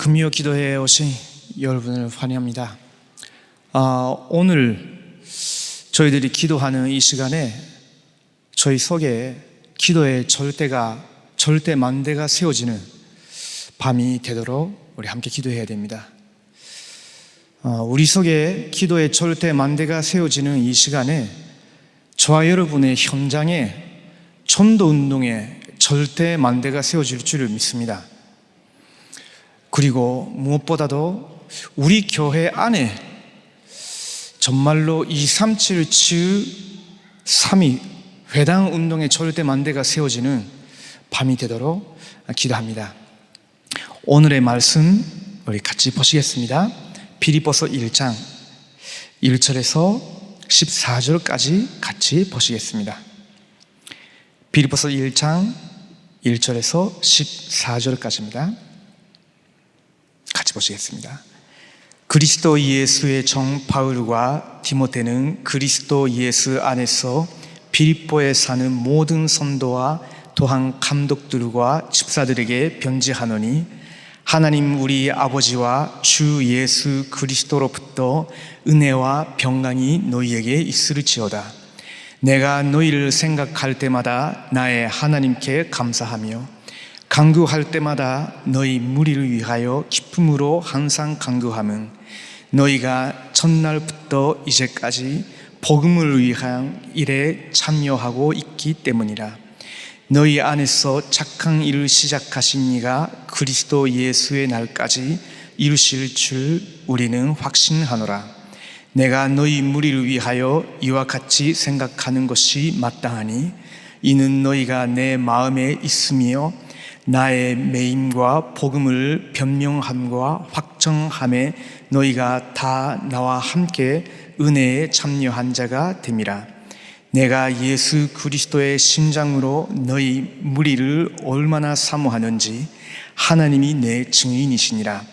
금요 기도회에 오신 여러분을 환영합니다. 오늘 저희들이 기도하는 이 시간에 저희 속에 기도의 절대 만대가 세워지는 밤이 되도록 우리 함께 기도해야 됩니다. 우리 속에 기도의 절대 만대가 세워지는 이 시간에 저와 여러분의 현장에 전도운동에 절대 만대가 세워질 줄을 믿습니다. 그리고 무엇보다도 우리 교회 안에 정말로 237 3.2 회당 운동의 절대 만대가 세워지는 밤이 되도록 기도합니다. 오늘의 말씀 우리 같이 보시겠습니다. 빌립보서 1장 1절에서 14절까지 같이 보시겠습니다. 빌립보서 1장 1절에서 14절까지입니다. 같이 보시겠습니다. 그리스도 예수의 종 바울과 디모데는 그리스도 예수 안에서 빌립보에 사는 모든 성도와 또한 감독들과 집사들에게 편지하노니 하나님 우리 아버지와 주 예수 그리스도로부터 은혜와 평강이 너희에게 있을지어다. 내가 너희를 생각할 때마다 나의 하나님께 감사하며 간구할 때마다 너희 무리를 위하여 기쁨으로 항상 간구함은 너희가 첫날부터 이제까지 복음을 위한 일에 참여하고 있기 때문이라. 너희 안에서 착한 일을 시작하신 이가 그리스도 예수의 날까지 이루실 줄 우리는 확신하노라. 내가 너희 무리를 위하여 이와 같이 생각하는 것이 마땅하니 이는 너희가 내 마음에 있으며 나의 매임과 복음을 변명함과 확정함에 너희가 다 나와 함께 은혜에 참여한 자가 됨이라. 내가 예수 그리스도의 심장으로 너희 무리를 얼마나 사모하는지 하나님이 내 증인이시니라.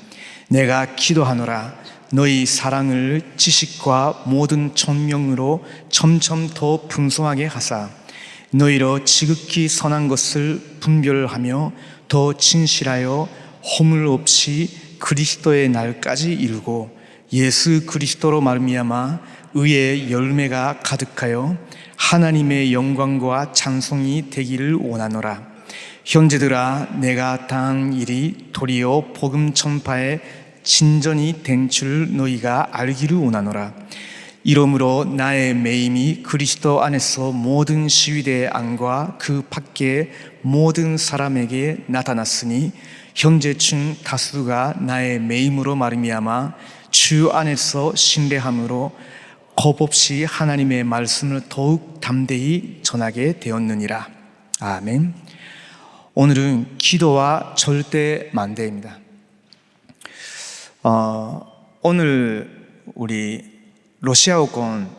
내가 기도하노라. 너희 사랑을 지식과 모든 총명으로 점점 더 풍성하게 하사 너희로 지극히 선한 것을 분별하며 더 진실하여 허물 없이 그리스도의 날까지 이루고 예수 그리스도로 말미암아 의의 열매가 가득하여 하나님의 영광과 찬송이 되기를 원하노라. 형제들아, 내가 당한 일이 도리어 복음 전파의 진전이 된 줄 너희가 알기를 원하노라. 이러므로 나의 매임이 그리스도 안에서 모든 시위대의 안과 그 밖의 모든 사람에게 나타났으니 형제중 다수가 나의 매임으로 말미암아 주 안에서 신뢰함으로 겁없이 하나님의 말씀을 더욱 담대히 전하게 되었느니라. 아멘. 오늘은 기도와 절대 만대입니다. 오늘 우리 러시아어권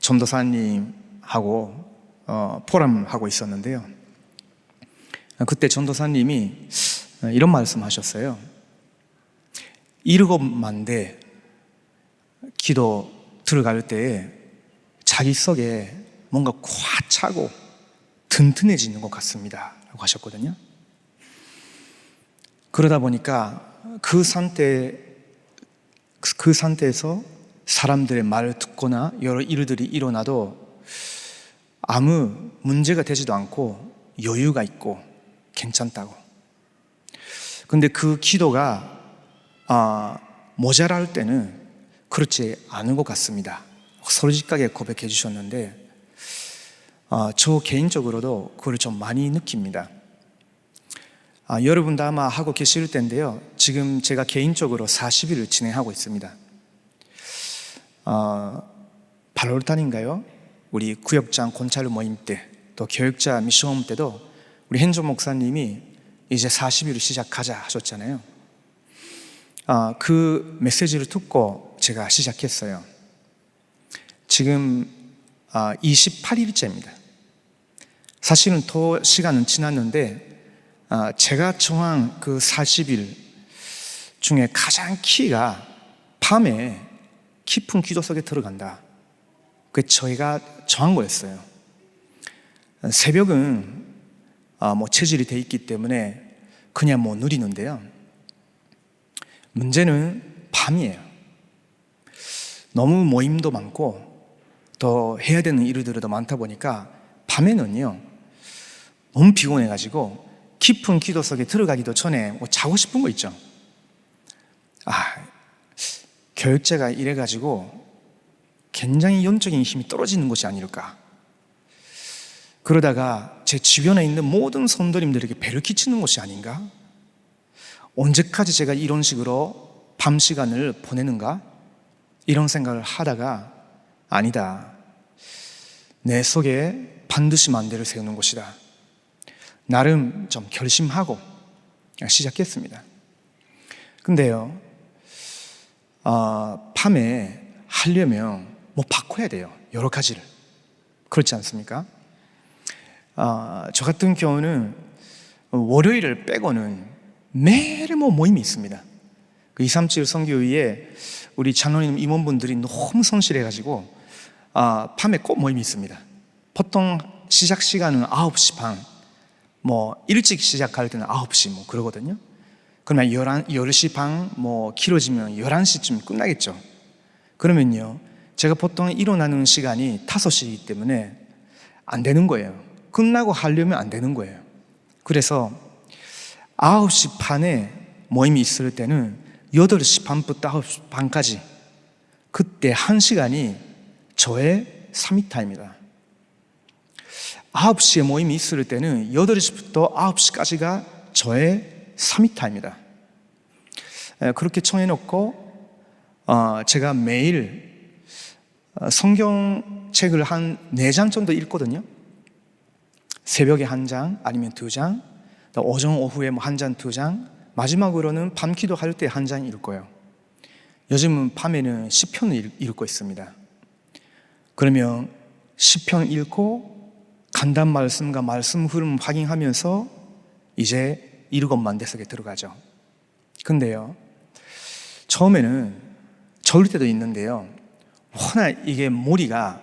전도사님하고 포럼하고 있었는데요. 그때 전도사님이 이런 말씀하셨어요. 7만대 기도 들어갈 때 자기 속에 뭔가 꽉 차고 튼튼해지는 것 같습니다 라고 하셨거든요. 그러다 보니까 그 상태에서 사람들의 말을 듣거나 여러 일들이 일어나도 아무 문제가 되지도 않고 여유가 있고 괜찮다고. 근데 그 기도가 모자랄 때는 그렇지 않은 것 같습니다. 솔직하게 고백해 주셨는데 저 개인적으로도 그걸 좀 많이 느낍니다. 여러분도 아마 하고 계실 텐데요. 지금 제가 개인적으로 40일을 진행하고 있습니다. 8월달인가요? 우리 구역장 권찰 모임 때, 또 교육자 미션 때도 우리 hen조 목사님이 이제 40일을 시작하자 하셨잖아요. 그 메시지를 듣고 제가 시작했어요. 지금 28일째입니다. 사실은 더 시간은 지났는데 제가 정한 그 40일 중에 가장 키가 밤에 깊은 기도 속에 들어간다. 그게 저희가 정한 거였어요. 새벽은 체질이 돼 있기 때문에 그냥 누리는데요. 문제는 밤이에요. 너무 모임도 많고 또 해야 되는 일들이 더 많다 보니까 밤에는요 너무 피곤해가지고 깊은 기도 속에 들어가기도 전에 뭐 자고 싶은 거 있죠. 교육자가 이래가지고 굉장히 영적인 힘이 떨어지는 것이 아닐까. 그러다가 제 주변에 있는 모든 성도님들에게 배를 끼치는 것이 아닌가. 언제까지 제가 이런 식으로 밤 시간을 보내는가, 이런 생각을 하다가 아니다, 내 속에 반드시 만대를 세우는 것이다. 나름 좀 결심하고 시작했습니다. 근데요 밤에 하려면 뭐 바꿔야 돼요. 여러 가지를. 그렇지 않습니까? 저 같은 경우는 월요일을 빼고는 매일 뭐 모임이 있습니다. 그 237 선교회에 우리 장로님 임원분들이 너무 성실해가지고 밤에 꼭 모임이 있습니다. 보통 시작 시간은 9시 반, 뭐 일찍 시작할 때는 9시 뭐 그러거든요. 그러면 10시 반, 뭐 길어지면 11시쯤 끝나겠죠. 그러면요 제가 보통 일어나는 시간이 5시이기 때문에 안 되는 거예요. 끝나고 하려면 안 되는 거예요. 그래서 9시 반에 모임이 있을 때는 8시 반부터 9시 반까지, 그때 1시간이 저의 3위타입니다. 9시에 모임이 있을 때는 8시부터 9시까지가 저의 3위타입니다. 그렇게 정해놓고 제가 매일 성경책을 한 4장 정도 읽거든요. 새벽에 1장 아니면 2장, 오전 오후에 뭐 1장 2장, 마지막으로는 밤 기도할 때 1장 읽고요. 요즘은 밤에는 시편을 읽고 있습니다. 그러면 시편 읽고 간단 말씀과 말씀 흐름 확인하면서 이제 일곱만대석에 들어가죠. 근데요 처음에는 저럴 때도 있는데요, 워낙 이게 머리가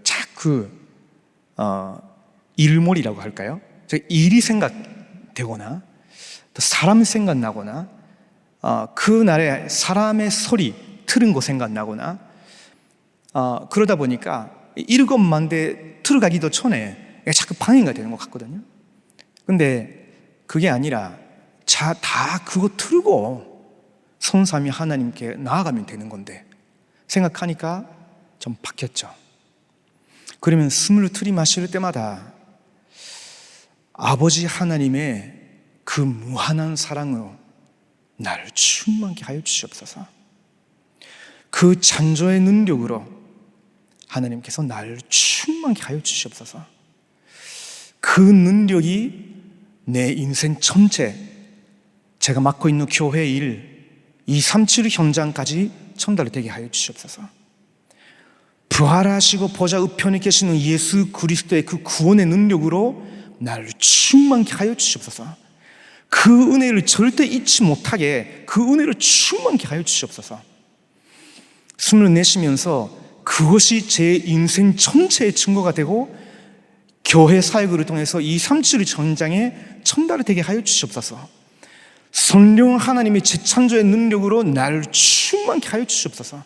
자꾸 일머리라고 할까요? 일이 생각되거나 또 사람 생각나거나 그날에 사람의 소리 들은 거 생각나거나 그러다 보니까 7만대 들어가기도 전에 자꾸 방해가 되는 것 같거든요. 근데 그게 아니라 다 그거 틀고 성삼위 하나님께 나아가면 되는 건데 생각하니까 좀 바뀌었죠. 그러면 숨을 들이마실 때마다 아버지 하나님의 그 무한한 사랑으로 나를 충만케 하여 주시옵소서. 그 창조의 능력으로 하나님께서 나를 충만케 하여 주시옵소서. 그 능력이 내 인생 전체, 제가 맡고 있는 교회 일, 237 현장까지 전달되게 하여 주시옵소서. 부활하시고 보좌 우편에 계시는 예수 그리스도의 그 구원의 능력으로 나를 충만케 하여 주시옵소서. 그 은혜를 절대 잊지 못하게 그 은혜를 충만케 하여 주시옵소서. 숨을 내쉬면서 그것이 제 인생 전체의 증거가 되고 교회 사역을 통해서 237 전장에 전달이 되게 하여 주시옵소서. 성령 하나님의 재창조의 능력으로 나를 충만케 하여 주시옵소서.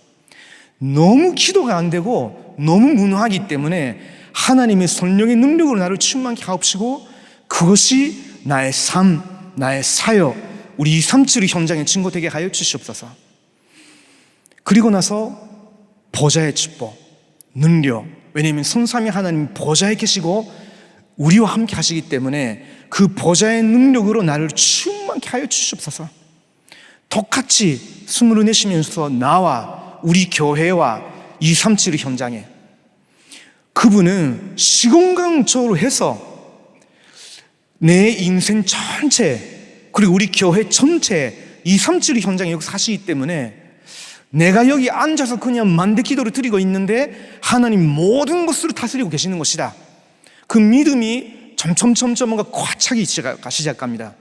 너무 기도가 안 되고 너무 무능하기 때문에 하나님의 성령의 능력으로 나를 충만케 하옵시고 그것이 나의 삶, 나의 사역, 우리 237 현장의 증거되게 하여 주시옵소서. 그리고 나서 보좌의 축복, 능력, 왜냐하면 성삼위 하나님 보좌에 계시고 우리와 함께 하시기 때문에 그 보좌의 능력으로 나를 충만케 하여 주시옵소서. 똑같이 숨을 내쉬면서 나와 우리 교회와 237 현장에 그분은 시공간적으로 해서 내 인생 전체 그리고 우리 교회 전체 237 현장에 여기 사시기 때문에 내가 여기 앉아서 그냥 만대 기도를 드리고 있는데 하나님 모든 것을 다스리고 계시는 것이다. 그 믿음이 점점 뭔가 꽉차기 시작합니다.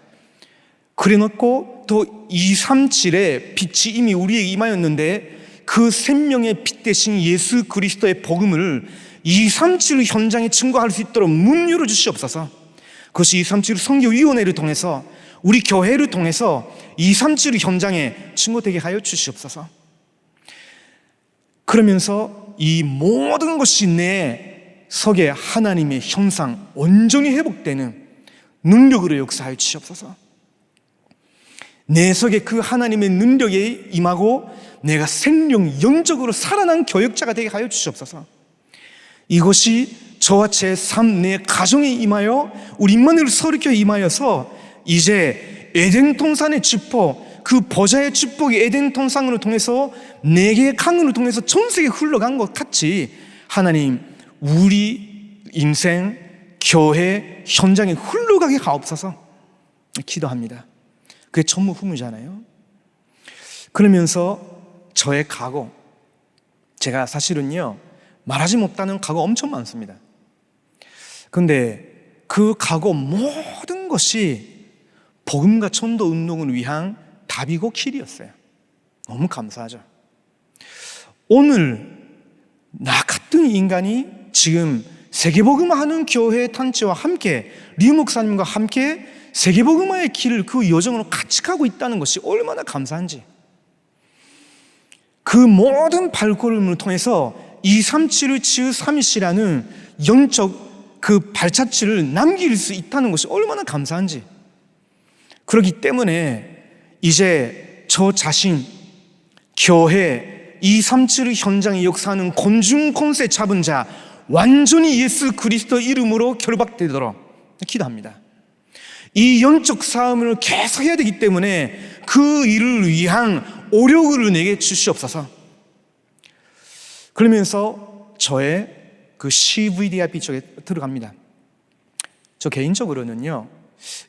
그래 놓고 또 237의 빛이 이미 우리에게 임하였는데 그 생명의 빛 대신 예수 그리스도의 복음을 237 현장에 증거할 수 있도록 문 열어 주시옵소서. 그것이 237 선교위원회를 통해서 우리 교회를 통해서 237 현장에 증거되게 하여 주시옵소서. 그러면서 이 모든 것이 내 속에 하나님의 형상 온전히 회복되는 능력으로 역사하여 주시옵소서. 내 속에 그 하나님의 능력에 임하고 내가 생명 영적으로 살아난 교역자가 되게 하여 주시옵소서. 이것이 저와 제 삶, 내 가정에 임하여 우리 임마누엘 서울교회에 임하여서 이제 에덴 동산의 축복, 그 보좌의 축복이 에덴 동산을 통해서 네 개의 강을 통해서 전 세계에 흘러간 것 같이 하나님 우리 인생, 교회 현장에 흘러가게 하옵소서 기도합니다. 그게 전무후무잖아요. 그러면서 저의 각오, 제가 사실은요 말하지 못하는 각오 엄청 많습니다. 근데 그 각오 모든 것이 복음과 전도 운동을 위한 답이고 길이었어요. 너무 감사하죠. 오늘 나 같은 인간이 지금 세계복음화하는 교회 단체와 함께 류 목사님과 함께 세계복음화의 길을 그 여정으로 같이 가고 있다는 것이 얼마나 감사한지, 그 모든 발걸음을 통해서 237을 치유 3이시라는 영적 그 발자취를 남길 수 있다는 것이 얼마나 감사한지, 그렇기 때문에 이제 저 자신, 교회, 237의 현장에 역사하는 곤중 권세 잡은 자 완전히 예수 그리스도 이름으로 결박되도록 기도합니다. 이 영적 싸움을 계속 해야 되기 때문에 그 일을 위한 오력을 내게 주시옵소서. 그러면서 저의 그 CVDIP 쪽에 들어갑니다. 저 개인적으로는요,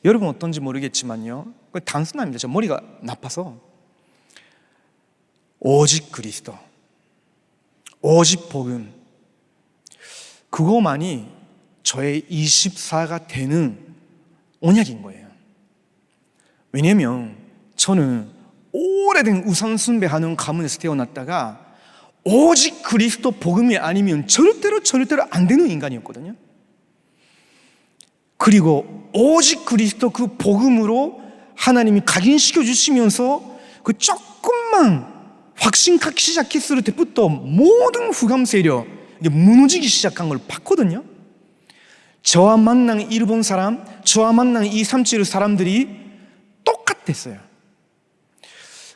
여러분 어떤지 모르겠지만요, 단순합니다. 저 머리가 나빠서 오직 그리스도, 오직 복음, 그거만이 저의 24가 되는 언약인 거예요. 왜냐하면 저는 오래된 우상숭배하는 가문에서 태어났다가 오직 그리스도 복음이 아니면 절대로 안 되는 인간이었거든요. 그리고 오직 그리스도 그 복음으로 하나님이 각인시켜 주시면서 그 조금만 확신 갖기 시작했을 때부터 모든 흑암 세력 무너지기 시작한 걸 봤거든요. 저와 만난 일본 사람, 저와 만난 237 사람들이 똑같았어요.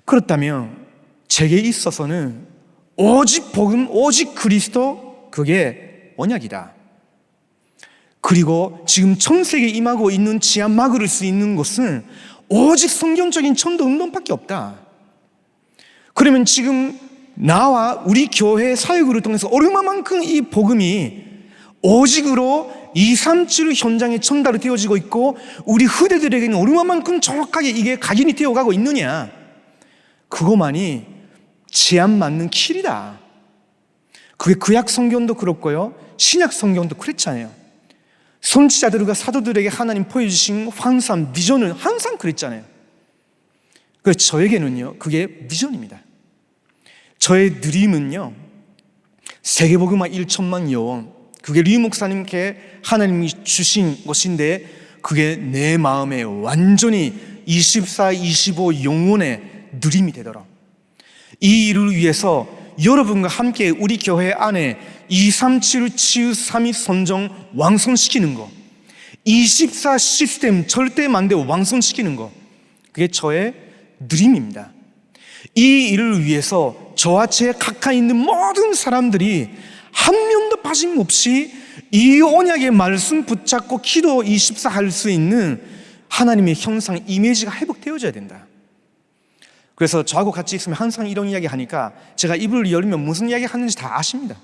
그렇다면 제게 있어서는 오직 복음, 오직 그리스도, 그게 언약이다. 그리고 지금 전 세계에 임하고 있는 지하 막을 수 있는 것은 오직 성경적인 전도 운동밖에 없다. 그러면 지금 나와 우리 교회 사역을 통해서 얼마만큼 이 복음이 오직으로 237 현장에 전달이 되어지고 있고 우리 후대들에게는 얼마만큼 정확하게 이게 각인이 되어가고 있느냐, 그것만이 제안 맞는 길이다. 그게 구약 성경도 그렇고요, 신약 성경도 그랬잖아요. 선지자들과 사도들에게 하나님 보여주신 환상, 비전은 항상 그랬잖아요. 그래서 저에게는요, 그게 비전입니다. 저의 드림은요, 세계복음화 1천만 여원, 그게 류 목사님께 하나님이 주신 것인데 그게 내 마음에 완전히 24, 25 영혼의 드림이 되더라. 이 일을 위해서 여러분과 함께 우리 교회 안에 237 치유 3위 선정 완성시키는 거, 24 시스템 절대 만대 완성시키는 거, 그게 저의 드림입니다. 이 일을 위해서 저와 제 가까이 있는 모든 사람들이 한 명도 빠짐없이 이 언약의 말씀 붙잡고 기도 24 할 수 있는 하나님의 형상, 이미지가 회복되어져야 된다. 그래서 저하고 같이 있으면 항상 이런 이야기 하니까 제가 입을 열면 무슨 이야기 하는지 다 아십니다.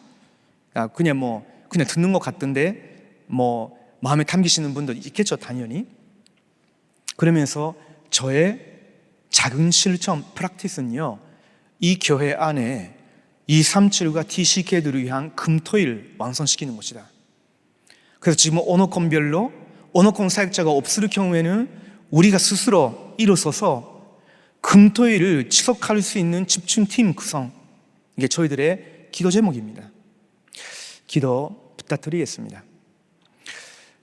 그냥 듣는 것 같던데 마음에 담기시는 분도 있겠죠, 당연히. 그러면서 저의 작은 실천, 프랙티스는요, 이 교회 안에 237과 TCK들을 위한 금토일 완성시키는 것이다. 그래서 지금 언어권별로 언어권 사역자가 없을 경우에는 우리가 스스로 일어서서 금토일을 지속할 수 있는 집중팀 구성, 이게 저희들의 기도 제목입니다. 기도 부탁드리겠습니다.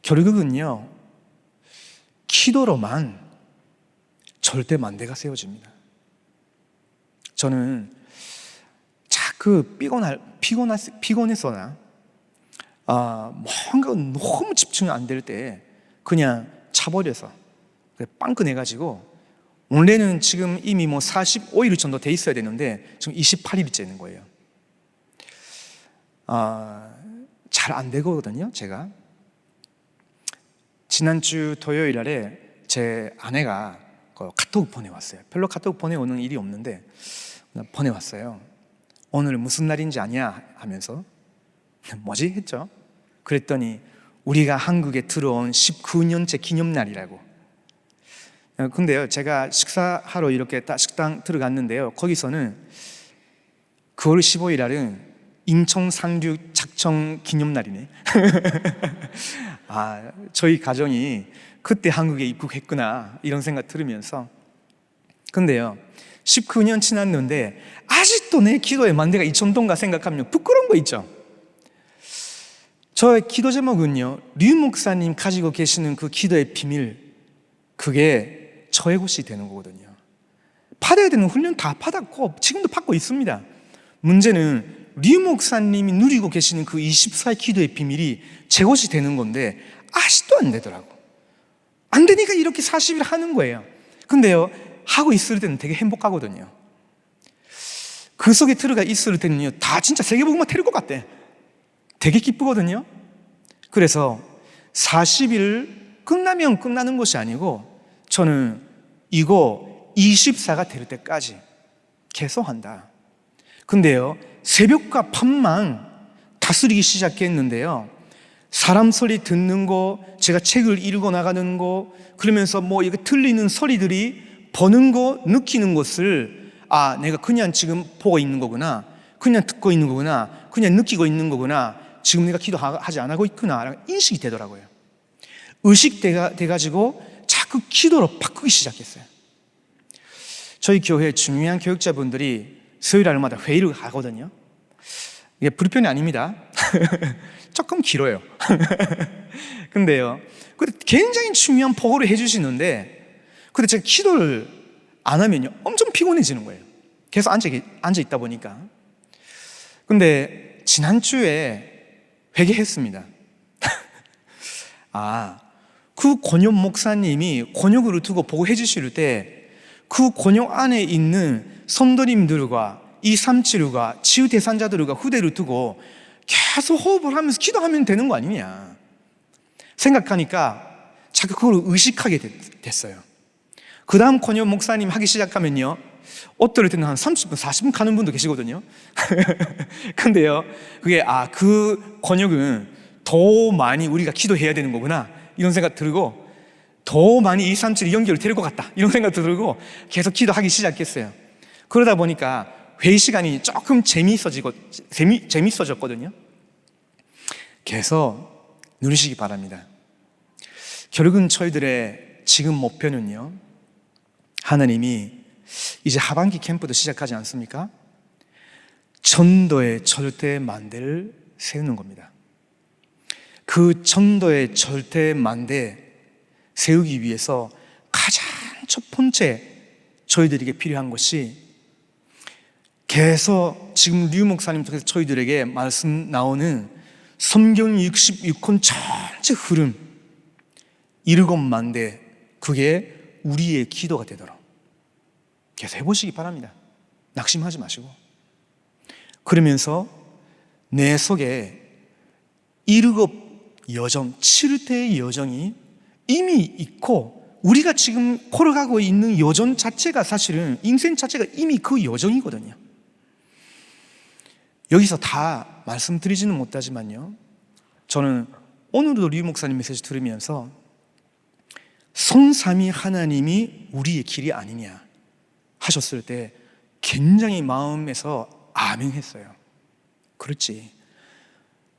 결국은요, 기도로만 절대 만대가 세워집니다. 저는 자꾸 피곤해서나 뭔가 너무 집중이 안 될 때 그냥 차버려서 빵 꺼내가지고, 원래는 지금 이미 45일 정도 돼 있어야 되는데 지금 28일째 있는 거예요. 잘 안 되거든요. 제가 지난주 토요일 날에 제 아내가 카톡 보내왔어요. 별로 카톡 보내오는 일이 없는데 보내왔어요. 오늘 무슨 날인지 아냐 하면서 뭐지 했죠. 그랬더니 우리가 한국에 들어온 19년째 기념날이라고. 근데요, 제가 식사하러 이렇게 딱 식당 들어갔는데요, 거기서는 9월 15일 날은 인천 상륙 작전 기념날이네. 저희 가정이 그때 한국에 입국했구나 이런 생각 들으면서. 근데요, 19년 지났는데 아직도 내 기도에 만대가 이 정도인가 생각하면 부끄러운 거 있죠. 저의 기도 제목은요, 류 목사님 가지고 계시는 그 기도의 비밀, 그게 저의 것이 되는 거거든요. 받아야 되는 훈련 다 받았고 지금도 받고 있습니다. 문제는 류 목사님이 누리고 계시는 그 24의 기도의 비밀이 제 것이 되는 건데 아직도 안 되더라고. 안 되니까 이렇게 40일 하는 거예요. 근데요, 하고 있을 때는 되게 행복하거든요. 그 속에 들어가 있을 때는요, 다 진짜 세계복음만 테릴 것 같대. 되게 기쁘거든요. 그래서 40일 끝나면 끝나는 것이 아니고 저는 이거 24가 될 때까지 계속 한다. 근데요, 새벽과 밤만 다스리기 시작했는데요, 사람 소리 듣는 거, 제가 책을 읽어 나가는 거, 그러면서 이거 틀리는 소리들이 보는 거, 느끼는 것을 내가 그냥 지금 보고 있는 거구나, 그냥 듣고 있는 거구나, 그냥 느끼고 있는 거구나, 지금 내가 기도하지 안 하고 있구나 인식이 되더라고요. 의식돼가지고 자꾸 기도로 바꾸기 시작했어요. 저희 교회 중요한 교육자분들이 수요일 날마다 회의를 하거든요. 이게 불편이 아닙니다. 조금 길어요. 근데요, 굉장히 중요한 보고를 해주시는데, 근데 제가 기도를 안 하면요, 엄청 피곤해지는 거예요. 계속 앉아 있다 보니까. 근데 지난주에 회개했습니다. 그 권역 목사님이 권역을 두고 보고해 주실 때 그 권역 안에 있는 성도님들과 237과 치유 대상자들과 후대를 두고 계속 호흡을 하면서 기도하면 되는 거 아니냐 생각하니까 자꾸 그걸 의식하게 됐어요. 그 다음 권역 목사님 하기 시작하면요, 어떨 때는 한 30분, 40분 가는 분도 계시거든요. 근데요, 그게 그 권역은 더 많이 우리가 기도해야 되는 거구나 이런 생각 들고, 더 많이 237이 연결이 될 것 같다 이런 생각 들고 계속 기도하기 시작했어요. 그러다 보니까 회의 시간이 조금 재미있어졌거든요. 계속 누리시기 바랍니다. 결국은 저희들의 지금 목표는요, 하나님이 이제 하반기 캠프도 시작하지 않습니까? 전도의 절대 만대를 세우는 겁니다. 그 전도의 절대 만대 세우기 위해서 가장 첫 번째 저희들에게 필요한 것이, 계속 지금 류 목사님 통해서 저희들에게 말씀 나오는 성경 66권 전체 흐름, 7만대, 그게 우리의 기도가 되도록 계속 해보시기 바랍니다. 낙심하지 마시고. 그러면서 내 속에 7 여정, 7대의 여정이 이미 있고, 우리가 지금 걸어가고 있는 여정 자체가 사실은 인생 자체가 이미 그 여정이거든요. 여기서 다 말씀드리지는 못하지만요, 저는 오늘도 류 목사님 메시지 들으면서 성삼위 하나님이 우리의 길이 아니냐 하셨을 때 굉장히 마음에서 아멘 했어요. 그렇지,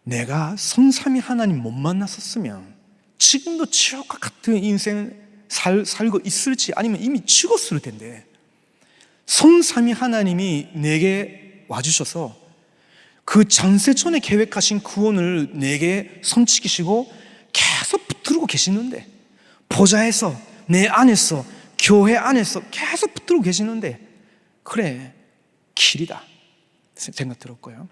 내가 성삼위 하나님 못 만났었으면 지금도 지옥과 같은 인생 살고 있을지, 아니면 이미 죽었을 텐데, 성삼위 하나님이 내게 와주셔서 그 장세전에 계획하신 구원을 내게 선치기시고 계속 붙들고 계시는데, 보좌에서 내 안에서 교회 안에서 계속 붙들고 계시는데 그래, 길이다 생각 들었고요.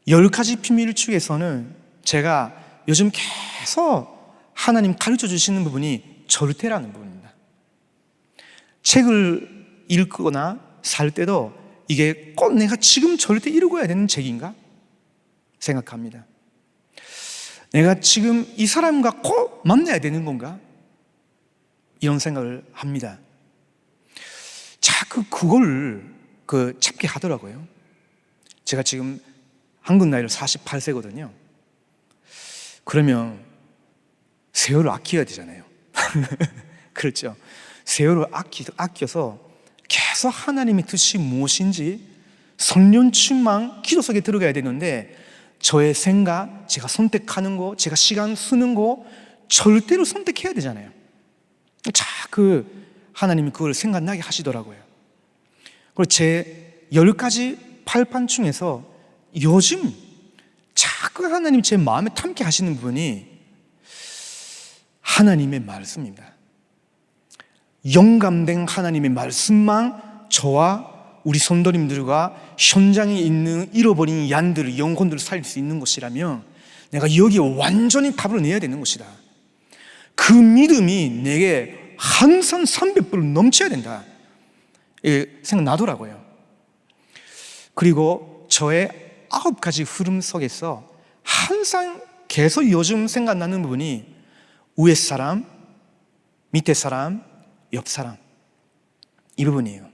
10가지 비밀 중에서는 제가 요즘 계속 하나님 가르쳐 주시는 부분이 절대라는 부분입니다. 책을 읽거나 살 때도 이게 꼭 내가 지금 절대 읽어야 되는 책인가 생각합니다. 내가 지금 이 사람과 꼭 만나야 되는 건가? 이런 생각을 합니다. 자꾸 그걸 잡게 하더라고요. 제가 지금 한국 나이로 48세거든요. 그러면 세월을 아껴야 되잖아요. 그렇죠. 세월을 아껴서 계속 하나님의 뜻이 무엇인지 성령 충만 기도 속에 들어가야 되는데 저의 생각, 제가 선택하는 거, 제가 시간 쓰는 거 절대로 선택해야 되잖아요. 자꾸 하나님이 그걸 생각나게 하시더라고요. 그리고 제 10가지 발판 중에서 요즘 자꾸 하나님 제 마음에 담게 하시는 부분이 하나님의 말씀입니다. 영감된 하나님의 말씀만 저와 우리 성도님들과 현장에 있는 잃어버린 양들을, 영혼들을 살릴 수 있는 것이라면 내가 여기에 완전히 답을 내야 되는 것이다. 그 믿음이 내게 항상 300배로 넘쳐야 된다 생각나더라고요. 그리고 저의 9가지 흐름 속에서 항상 계속 요즘 생각나는 부분이 위에 사람, 밑에 사람, 옆 사람, 이 부분이에요.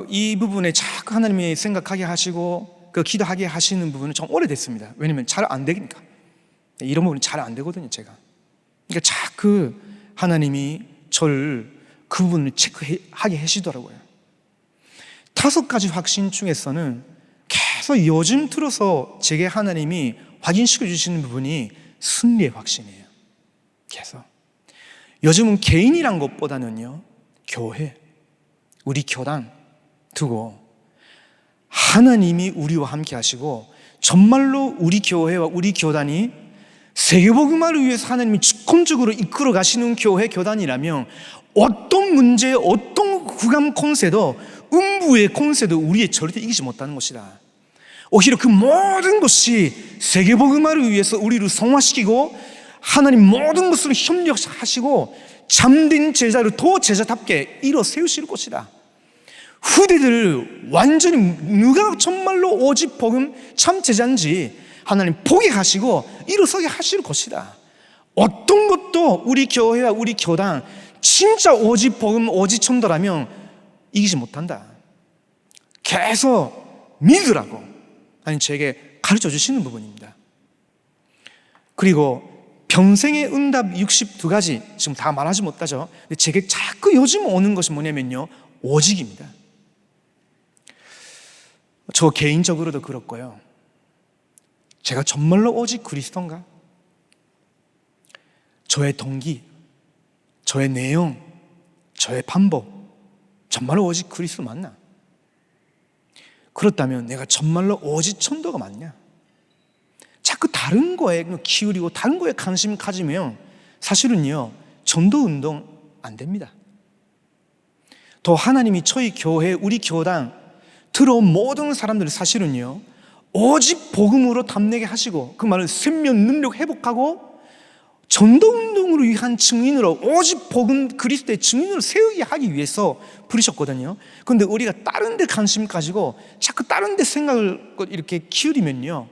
이 부분에 자꾸 하나님이 생각하게 하시고 기도하게 하시는 부분은 좀 오래됐습니다. 왜냐하면 잘 안 되니까. 이런 부분이 잘 안 되거든요, 제가. 그러니까 자꾸 하나님이 저를 그 부분을 체크하게 하시더라고요. 5가지 확신 중에서는 계속 요즘 들어서 제게 하나님이 확인시켜 주시는 부분이 승리의 확신이에요. 계속. 요즘은 개인이란 것보다는요, 교회, 우리 교단 두고 하나님이 우리와 함께 하시고 정말로 우리 교회와 우리 교단이 세계복음화를 위해서 하나님이 주권적으로 이끌어 가시는 교회, 교단이라면 어떤 문제, 어떤 흑암 권세도, 음부의 권세도 우리의 절대 이기지 못하는 것이다. 오히려 그 모든 것이 세계복음화를 위해서 우리를 성화시키고 하나님 모든 것을 협력하시고 잠든 제자를 더 제자답게 일어 세우실 것이다. 후대들을 완전히 누가 정말로 오직 복음 참 제자인지 하나님 보게 하시고 일어서게 하실 것이다. 어떤 것도 우리 교회와 우리 교단 진짜 오직 복음 오직 천도라면 이기지 못한다. 계속 믿으라고 하나님 제게 가르쳐 주시는 부분입니다. 그리고 평생의 응답 62가지 지금 다 말하지 못하죠. 근데 제게 자꾸 요즘 오는 것이 뭐냐면요, 오직입니다. 저 개인적으로도 그렇고요. 제가 정말로 오직 그리스도인가? 저의 동기, 저의 내용, 저의 방법 정말로 오직 그리스도 맞나? 그렇다면 내가 정말로 오직 천도가 맞냐? 자꾸 다른 거에 기울이고 다른 거에 관심 가지면 사실은요, 전도 운동 안 됩니다. 또 하나님이 저희 교회, 우리 교단 들어온 모든 사람들을 사실은요, 오직 복음으로 담내게 하시고 그 말은 생명 능력 회복하고 전도 운동으로 위한 증인으로 오직 복음 그리스도의 증인으로 세우게 하기 위해서 부르셨거든요. 그런데 우리가 다른 데 관심 가지고 자꾸 다른 데 생각을 이렇게 기울이면요,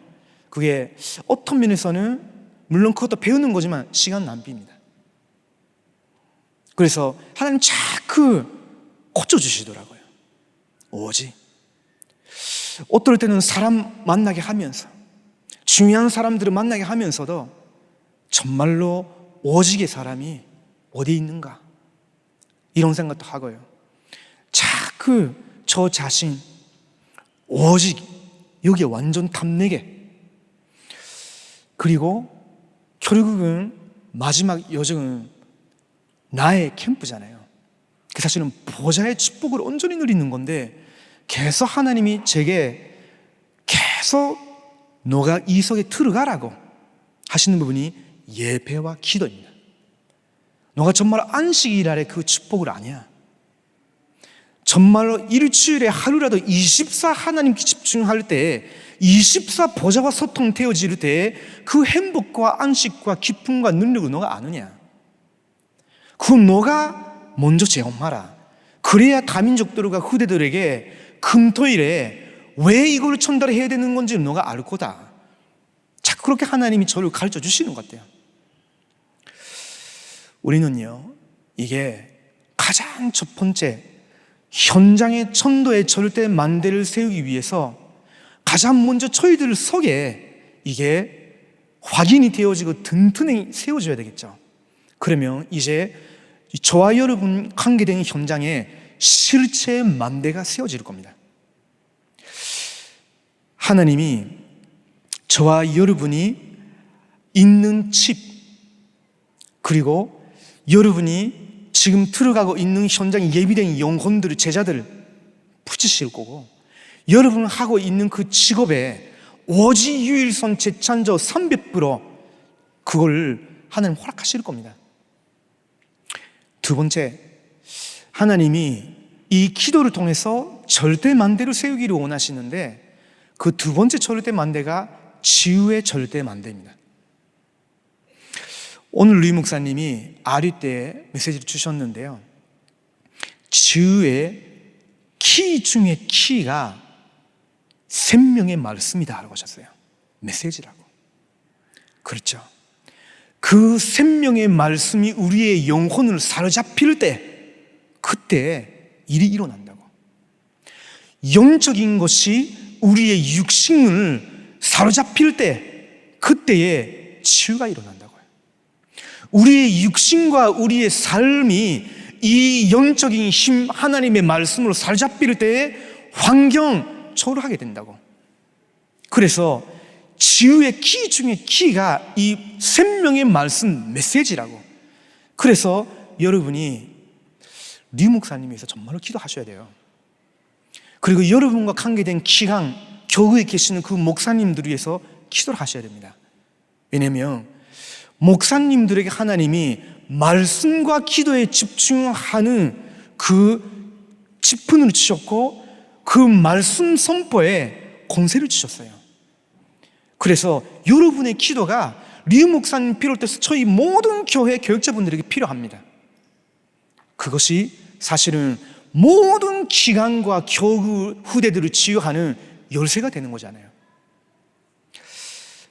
그게 어떤 면에서는 물론 그것도 배우는 거지만 시간 낭비입니다. 그래서 하나님 자꾸 고쳐주시더라고요. 오직 어떨 때는 사람 만나게 하면서 중요한 사람들을 만나게 하면서도 정말로 오직의 사람이 어디 있는가 이런 생각도 하고요. 자꾸 저 자신 오직 여기에 완전 탐내게, 그리고 결국은 마지막 여정은 나의 캠프잖아요. 그 사실은 보좌의 축복을 온전히 누리는 건데 계속 하나님이 제게 계속 너가 이 속에 들어가라고 하시는 부분이 예배와 기도입니다. 너가 정말 안식일날의 그 축복을 아냐? 정말로 일주일에 하루라도 24 하나님께 집중할 때, 24 보좌와 소통되어질 때 그 행복과 안식과 기쁨과 능력을 너가 아느냐? 그건 너가 먼저 체험하라. 그래야 다민족들과 후대들에게 금토일에 왜 이걸 전달해야 되는 건지 너가 알 거다. 자꾸 그렇게 하나님이 저를 가르쳐 주시는 것 같아요. 우리는요, 이게 가장 첫 번째, 현장의 천도의 절대 만대를 세우기 위해서 가장 먼저 저희들 속에 이게 확인이 되어지고 튼튼히 세워져야 되겠죠. 그러면 이제 저와 여러분 관계된 현장에 실제 만대가 세워질 겁니다. 하나님이 저와 여러분이 있는 집, 그리고 여러분이 지금 들어가고 있는 현장에 예비된 영혼들을, 제자들을 붙이실 거고, 여러분 하고 있는 그 직업에 오직 유일선 제찬저 300% 그걸 하나님 허락하실 겁니다. 두 번째, 하나님이 이 기도를 통해서 절대 만대를 세우기를 원하시는데, 그 두 번째 절대 만대가 치유의 절대 만대입니다. 오늘 루이 목사님이 아리 때에 메시지를 주셨는데요, 치유의 키 중에 키가 생명의 말씀이다 라고 하셨어요. 메시지라고. 그렇죠. 그 생명의 말씀이 우리의 영혼을 사로잡힐 때, 그때 일이 일어난다고. 영적인 것이 우리의 육신을 사로잡힐 때, 그때에 치유가 일어난다고요. 우리의 육신과 우리의 삶이 이 영적인 힘, 하나님의 말씀으로 사로잡힐 때에 환경 초월하게 된다고. 그래서 치유의 키 중에 키가 이 생명의 말씀 메시지라고. 그래서 여러분이 리 목사님에서 정말로 기도하셔야 돼요. 그리고 여러분과 관계된 기강, 교회에 계시는 그 목사님들을 위해서 기도를 하셔야 됩니다. 왜냐하면 목사님들에게 하나님이 말씀과 기도에 집중하는 그 지분을 주셨고, 그 말씀 선포에 공세를 주셨어요. 그래서 여러분의 기도가 리 목사님 비롯해서 저희 모든 교회 교육자분들에게 필요합니다. 그것이 사실은 모든 기관과 교구 후대들을 치유하는 열쇠가 되는 거잖아요.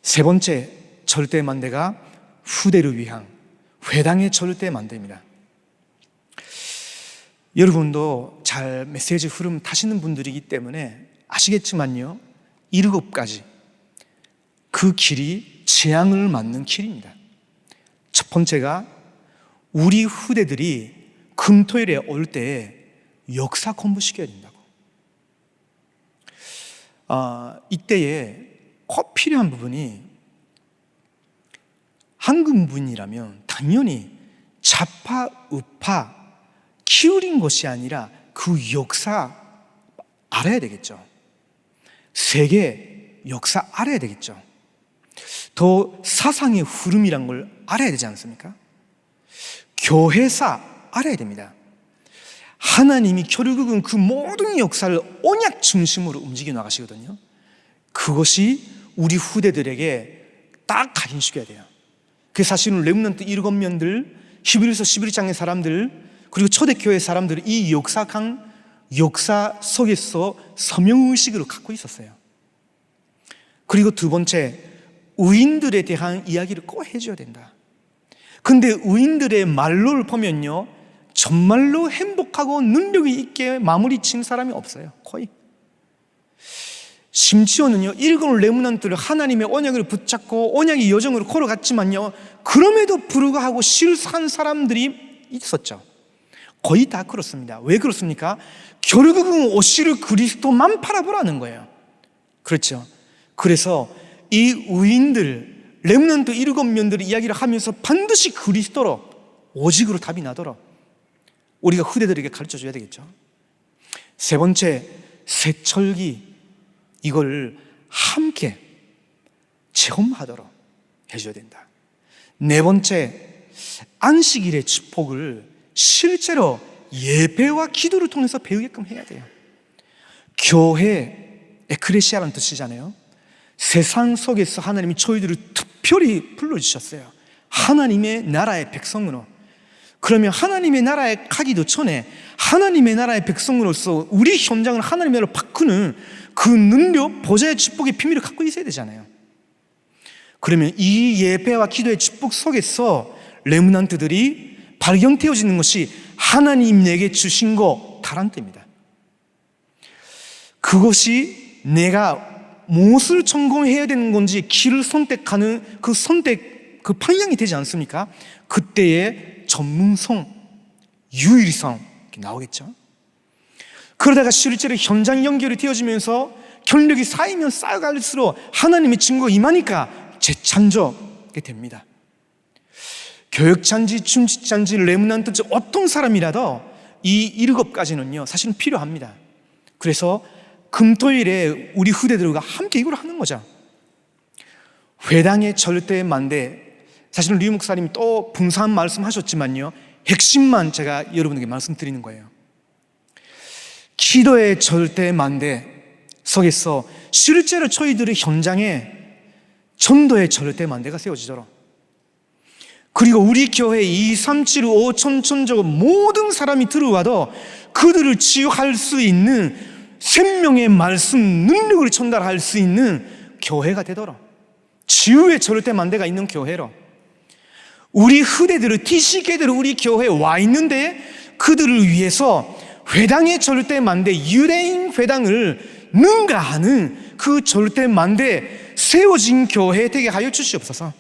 세 번째 절대 만대가 후대를 위한 회당의 절대 만대입니다. 여러분도 잘 메시지 흐름 타시는 분들이기 때문에 아시겠지만요, 7가지 그 길이 재앙을 맞는 길입니다. 첫 번째가 우리 후대들이 금토일에 올 때 역사 공부시켜야 된다고. 이때에 꼭 필요한 부분이, 한국분이라면 당연히 좌파, 우파 기울인 것이 아니라 그 역사 알아야 되겠죠. 세계 역사 알아야 되겠죠. 더 사상의 흐름이란 걸 알아야 되지 않습니까? 교회사 알아야 됩니다. 하나님이 결국은 그 모든 역사를 언약 중심으로 움직여 나가시거든요. 그것이 우리 후대들에게 딱 각인시켜야 돼요. 그게 사실은 렘넌트 7명들, 히브리서 11장의 사람들, 그리고 초대교회 사람들은 이 역사 속에서 서명의식을 갖고 있었어요. 그리고 두 번째, 의인들에 대한 이야기를 꼭 해줘야 된다. 근데 의인들의 말로를 보면요, 정말로 행복하고 능력이 있게 마무리 친 사람이 없어요. 거의. 심지어는요, 일곱 렘넌트를 하나님의 언약을 붙잡고 언약의 여정으로 걸어갔지만요, 그럼에도 불구하고 실수한 사람들이 있었죠. 거의 다 그렇습니다. 왜 그렇습니까? 결국은 오실 그리스도만 팔아보라는 거예요. 그렇죠. 그래서 이 의인들, 렘넌트 7명들의 이야기를 하면서 반드시 그리스도로, 오직으로 답이 나도록 우리가 후대들에게 가르쳐줘야 되겠죠. 세 번째, 세철기, 이걸 함께 체험하도록 해줘야 된다. 네 번째, 안식일의 축복을 실제로 예배와 기도를 통해서 배우게끔 해야 돼요. 교회, 에클레시아라는 뜻이잖아요. 세상 속에서 하나님이 저희들을 특별히 불러주셨어요. 하나님의 나라의 백성으로. 그러면 하나님의 나라에 가기도 전에 하나님의 나라의 백성으로서 우리 현장을 하나님의 나라로 바꾸는 그 능력, 보좌의 축복의 비밀을 갖고 있어야 되잖아요. 그러면 이 예배와 기도의 축복 속에서 렘넌트들이 발견되어지는 것이 하나님 내게 주신 거 달란트입니다. 그것이 내가 무엇을 전공해야 되는 건지 길을 선택하는 그 방향이 되지 않습니까? 그때의 전문성, 유일성 나오겠죠. 그러다가 실제로 현장 연결이 되어지면서 경력이 쌓이면 쌓여갈수록 하나님의 증거가 임하니까 재창조게 됩니다. 교역잔지, 춤짓잔지, 렘넌트 어떤 사람이라도 이 7가지는요 사실은 필요합니다. 그래서 금토일에 우리 후대들과 함께 이걸 하는 거죠. 회당의 절대 만대, 사실은 류 목사님이 또 분사한 말씀하셨지만요, 핵심만 제가 여러분에게 말씀드리는 거예요. 기도의 절대 만대 속에서 실제로 저희들의 현장에 전도의 절대 만대가 세워지도록, 그리고 우리 교회 2, 3, 7, 5, 천천적 모든 사람이 들어와도 그들을 치유할 수 있는 생명의 말씀 능력을 전달할 수 있는 교회가 되도록, 치유의 절대 만대가 있는 교회로, 우리 후대들을 티시계들 우리 교회에 와 있는데 그들을 위해서 회당의 절대 만대, 유대인 회당을 능가하는 그 절대 만대 세워진 교회 되게 하여 주시옵소서.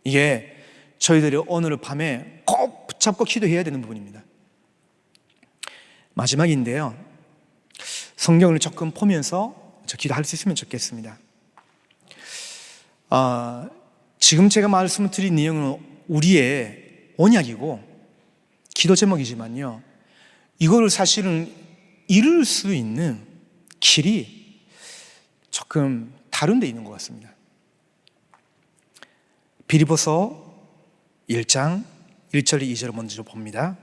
이게 저희들이 오늘 밤에 꼭 붙잡고 기도해야 되는 부분입니다. 마지막인데요, 성경을 조금 보면서 저 기도할 수 있으면 좋겠습니다. 지금 제가 말씀을 드린 내용은 우리의 언약이고 기도 제목이지만요, 이거를 사실은 이룰 수 있는 길이 조금 다른 데 있는 것 같습니다. 빌립보서 1장 1절 2절을 먼저 봅니다.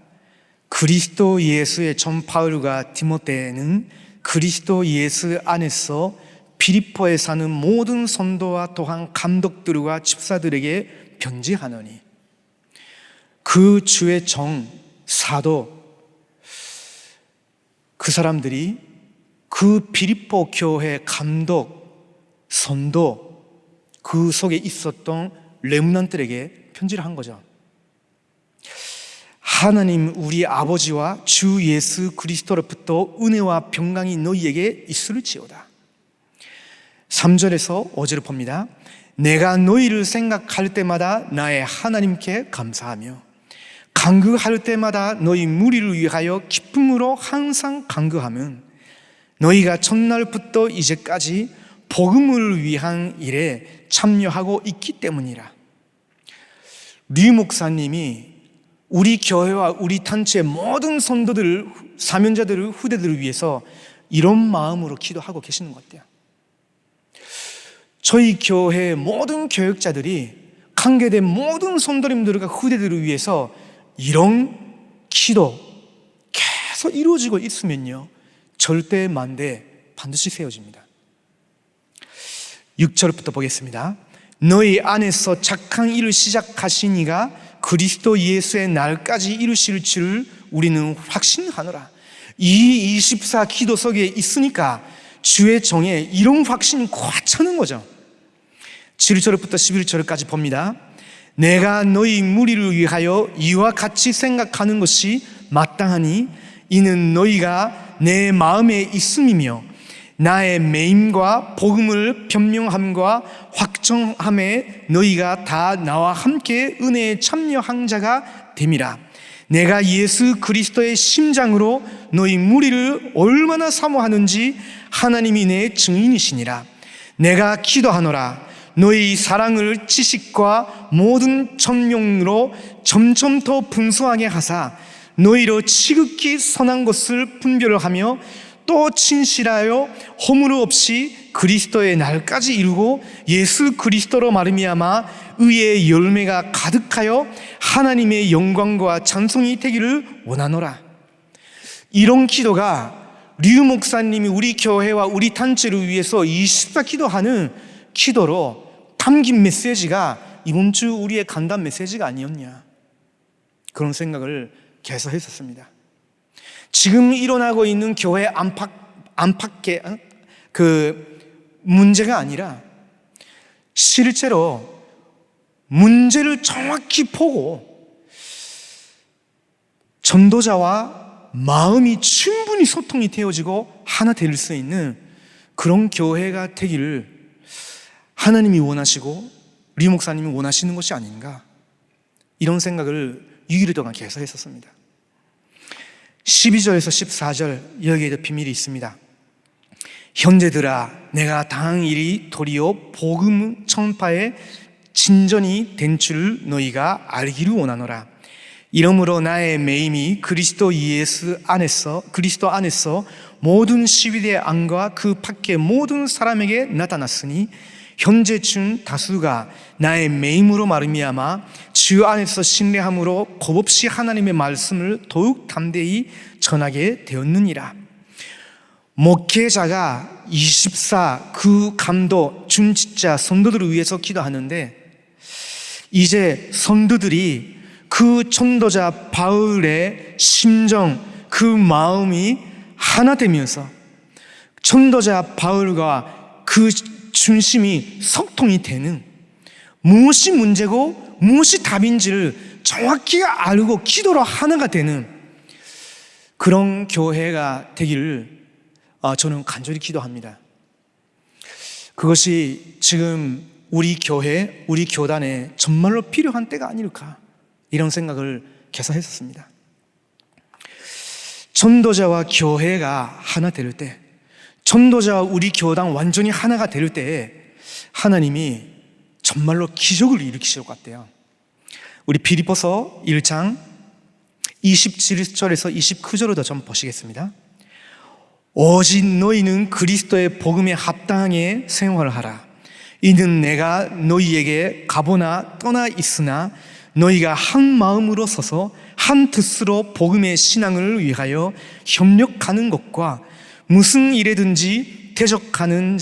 그리스도 예수의 전 바울과 디모데는 그리스도 예수 안에서 빌립보에 사는 모든 성도와 또한 감독들과 집사들에게 편지하노니, 그 주의 정, 사도, 그 사람들이 그 빌립보 교회 감독, 선도, 그 속에 있었던 렘넌트들에게 편지를 한 거죠. 하나님 우리 아버지와 주 예수 그리스도로부터 은혜와 평강이 너희에게 있을지어다. 3절에서 5절을 봅니다. 내가 너희를 생각할 때마다 나의 하나님께 감사하며 간구할 때마다 너희 무리를 위하여 기쁨으로 항상 간구하면 너희가 첫날부터 이제까지 복음을 위한 일에 참여하고 있기 때문이라. 류 목사님이 우리 교회와 우리 단체의 모든 성도들, 사명자들을, 후대들을 위해서 이런 마음으로 기도하고 계시는 것 같아요. 저희 교회 모든 교역자들이 관계된 모든 성도님들과 후대들을 위해서 이런 기도 계속 이루어지고 있으면요, 절대 만대 반드시 세워집니다. 6절부터 보겠습니다. 너희 안에서 착한 일을 시작하신 이가 그리스도 예수의 날까지 이루실 줄 우리는 확신하노라. 이 24 기도 속에 있으니까 주의 정에 이런 확신이 꽉 차는 거죠. 7절부터 11절까지 봅니다. 내가 너희 무리를 위하여 이와 같이 생각하는 것이 마땅하니 이는 너희가 내 마음에 있음이며 나의 매임과 복음을 변명함과 확정함에 너희가 다 나와 함께 은혜에 참여한 자가 됨이라. 내가 예수 그리스도의 심장으로 너희 무리를 얼마나 사모하는지 하나님이 내 증인이시니라. 내가 기도하노라. 너희 사랑을 지식과 모든 전명으로 점점 더 분수하게 하사 너희로 지극히 선한 것을 분별하며 또 진실하여 허물 없이 그리스도의 날까지 이루고 예수 그리스도로 말미암아 의의 열매가 가득하여 하나님의 영광과 찬송이 되기를 원하노라. 이런 기도가 류 목사님이 우리 교회와 우리 단체를 위해서 24 기도하는 기도로 담긴 메시지가 이번 주 우리의 간단 메시지가 아니었냐, 그런 생각을 계속 했었습니다. 지금 일어나고 있는 교회 안팎의 문제가 아니라 실제로 문제를 정확히 보고 전도자와 마음이 충분히 소통이 되어지고 하나 될 수 있는 그런 교회가 되기를 하나님이 원하시고 리 목사님이 원하시는 것이 아닌가, 이런 생각을 6일 동안 계속 했었습니다. 12절에서 14절 여기에도 비밀이 있습니다. 형제들아, 내가 당한 일이 도리어 복음 전파에 진전이 된 줄 너희가 알기를 원하노라. 이러므로 나의 매임이 그리스도 안에서 모든 시위대 안과 그 밖의 모든 사람에게 나타났으니 현재쯤 다수가 나의 매임으로 말미암아 주 안에서 신뢰함으로 겁없이 하나님의 말씀을 더욱 담대히 전하게 되었느니라. 목회자가 24 그 감독 중직자 성도들을 위해서 기도하는데, 이제 성도들이 그 전도자 바울의 심정, 그 마음이 하나 되면서 전도자 바울과 그 중심이 소통이 되는, 무엇이 문제고 무엇이 답인지를 정확히 알고 기도로 하나가 되는 그런 교회가 되기를 저는 간절히 기도합니다. 그것이 지금 우리 교회, 우리 교단에 정말로 필요한 때가 아닐까, 이런 생각을 계속 했었습니다. 전도자와 교회가 하나 될 때, 전도자와 우리 교단 완전히 하나가 될 때에 하나님이 정말로 기적을 일으키실 것 같아요. 우리 빌립보서 1장 27절에서 29절을 좀 보시겠습니다. 오직 너희는 그리스도의 복음에 합당하게 생활하라. 이는 내가 너희에게 가보나 떠나 있으나 너희가 한 마음으로 서서 한 뜻으로 복음의 신앙을 위하여 협력하는 것과 무슨 일에든지 대적하는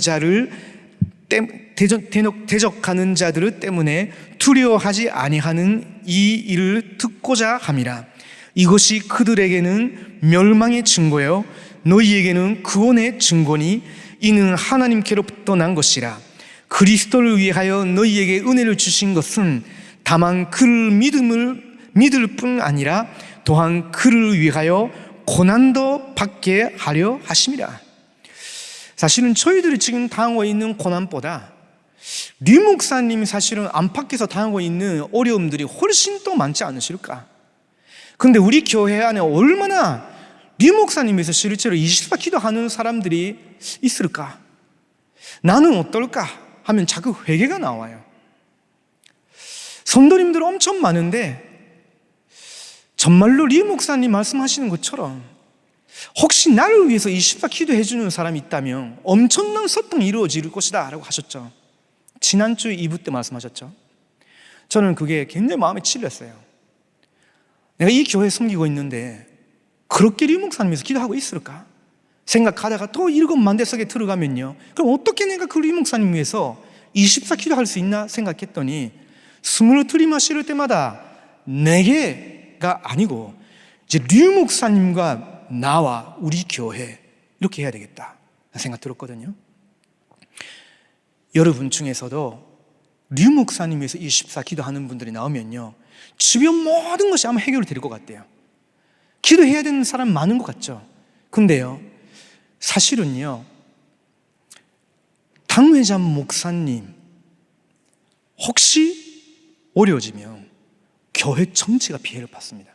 자들을 때문에 두려워하지 아니하는 이 일을 듣고자 함이라. 이것이 그들에게는 멸망의 증거요 너희에게는 구원의 증거니 이는 하나님께로부터 난 것이라. 그리스도를 위하여 너희에게 은혜를 주신 것은 다만 그를 믿을 뿐 아니라 또한 그를 위하여 고난도 받게 하려 하심이라. 사실은 저희들이 지금 당하고 있는 고난보다 류 목사님이 사실은 안팎에서 당하고 있는 어려움들이 훨씬 더 많지 않으실까? 근데 우리 교회 안에 얼마나 류 목사님에서 실제로 24 기도하는 사람들이 있을까? 나는 어떨까? 하면 자꾸 회개가 나와요. 성도님들 엄청 많은데 정말로 리 목사님 말씀하시는 것처럼 혹시 나를 위해서 24 기도해 주는 사람이 있다면 엄청난 소통이 이루어질 것이다 라고 하셨죠. 지난주 2부 때 말씀하셨죠. 저는 그게 굉장히 마음에 찔렸어요. 내가 이 교회에 섬기고 있는데 그렇게 리 목사님에서 기도하고 있을까? 생각하다가 또 일곱 만대석에 들어가면요, 그럼 어떻게 내가 그 리 목사님 위해서 24 기도할 수 있나 생각했더니 숨을 들이마실 때마다 내게가 아니고 이제 류 목사님과 나와 우리 교회 이렇게 해야 되겠다 생각 들었거든요. 여러분 중에서도 류 목사님 위해서 24 기도하는 분들이 나오면요, 주변 모든 것이 아마 해결이 될 것 같대요. 기도해야 되는 사람 많은 것 같죠. 근데요, 사실은요, 당회장 목사님 혹시 어려워지면 교회 전체가 피해를 받습니다.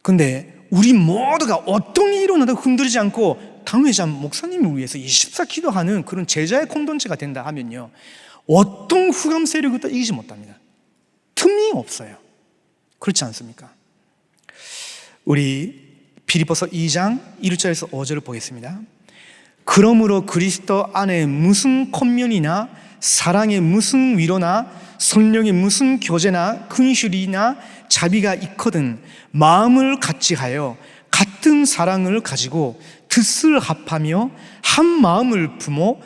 근데 우리 모두가 어떤 일이 일어나도 흔들리지 않고 당회장 목사님을 위해서 24 기도하는 그런 제자의 공동체가 된다 하면요, 어떤 흑암 세력도 이기지 못합니다. 틈이 없어요. 그렇지 않습니까? 우리 빌립보서 2장 1절에서 5절을 보겠습니다. 그러므로 그리스도 안에 무슨 권면이나 사랑의 무슨 위로나 성령의 무슨 교제나 근실이나 자비가 있거든 마음을 같이하여 같은 사랑을 가지고 뜻을 합하며 한 마음을 품어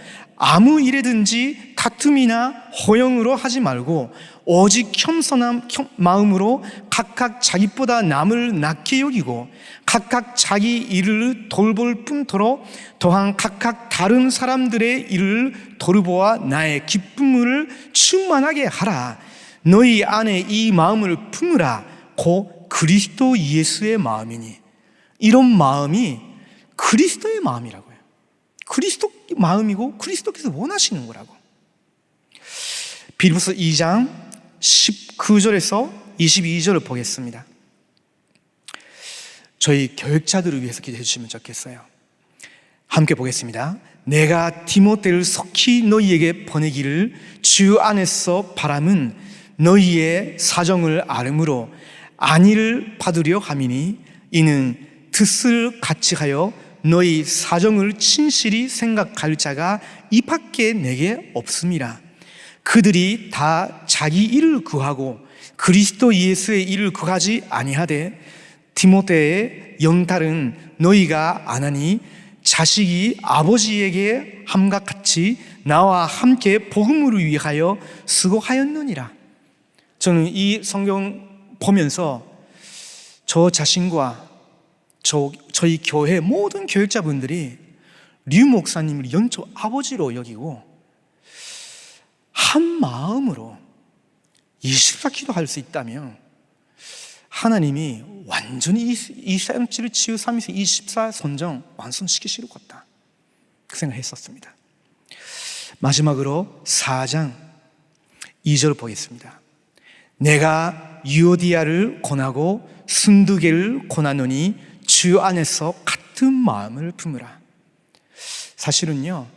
아무 일에든지 다툼이나 호영으로 하지 말고 오직 겸손한 마음으로 각각 자기보다 남을 낮게 여기고 각각 자기 일을 돌볼 뿐더러 또한 각각 다른 사람들의 일을 돌보아 나의 기쁨을 충만하게 하라. 너희 안에 이 마음을 품으라. 곧 그리스도 예수의 마음이니. 이런 마음이 그리스도의 마음이라고요. 그리스도 마음이고 그리스도께서 원하시는 거라고. 빌립보서 2장 19절에서 22절을 보겠습니다. 저희 교역자들을 위해서 기도해 주시면 좋겠어요. 함께 보겠습니다. 내가 디모데를 속히 너희에게 보내기를 주 안에서 바람은 너희의 사정을 아름으로 안위를 받으려 함이니 이는 뜻을 같이하여 너희 사정을 진실히 생각할 자가 이 밖에 내게 없음이라. 그들이 다 자기 일을 구하고 그리스도 예수의 일을 구하지 아니하되 디모데의 영달은 너희가 아나니 자식이 아버지에게 함과 같이 나와 함께 복음을 위하여 수고하였느니라. 저는 이 성경 보면서 저 자신과 저희 교회 모든 교육자분들이 류 목사님을 연초 아버지로 여기고 한 마음으로 24기도 할 수 있다면 하나님이 완전히 이 쌈치를 치유 3에서 24 선정 완성시키실 것 같다, 그 생각했었습니다. 마지막으로 4장 2절 보겠습니다. 내가 유오디아를 권하고 순두개를 권하노니 주 안에서 같은 마음을 품으라. 사실은요,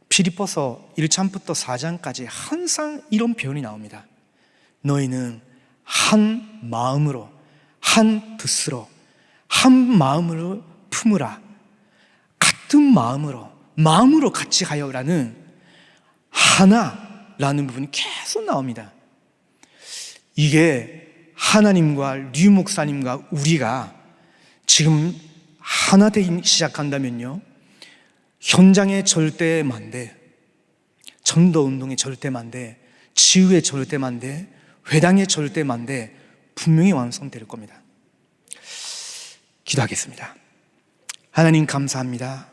빌립보서 1장부터 4장까지 항상 이런 표현이 나옵니다. 너희는 한 마음으로, 한 뜻으로, 한 마음으로 품으라. 같은 마음으로 같이 가요라는 하나라는 부분이 계속 나옵니다. 이게 하나님과 류 목사님과 우리가 지금 하나 되기 시작한다면요, 현장의 절대만대, 전도운동의 절대만대, 지우의 절대만대, 회당의 절대만대 분명히 완성될 겁니다. 기도하겠습니다. 하나님 감사합니다.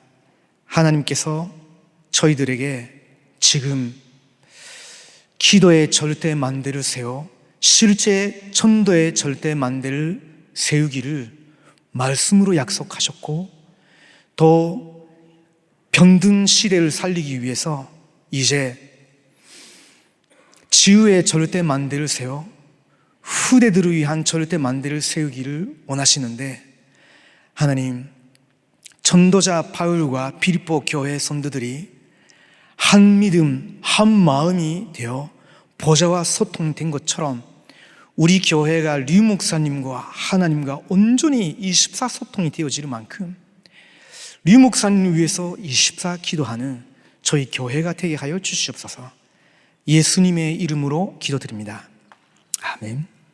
하나님께서 저희들에게 지금 기도의 절대만대를 세워 실제 전도의 절대만대를 세우기를 말씀으로 약속하셨고, 또 병든 시대를 살리기 위해서 이제 지우의 절대만대를 세워 후대들을 위한 절대만대를 세우기를 원하시는데, 하나님, 전도자 바울과 빌립보 교회 성도들이 한 믿음, 한 마음이 되어 보좌와 소통된 것처럼 우리 교회가 류 목사님과 하나님과 온전히 24 소통이 되어질 만큼 류 목사님을 위해서 24 기도하는 저희 교회가 되게 하여 주시옵소서. 예수님의 이름으로 기도드립니다. 아멘.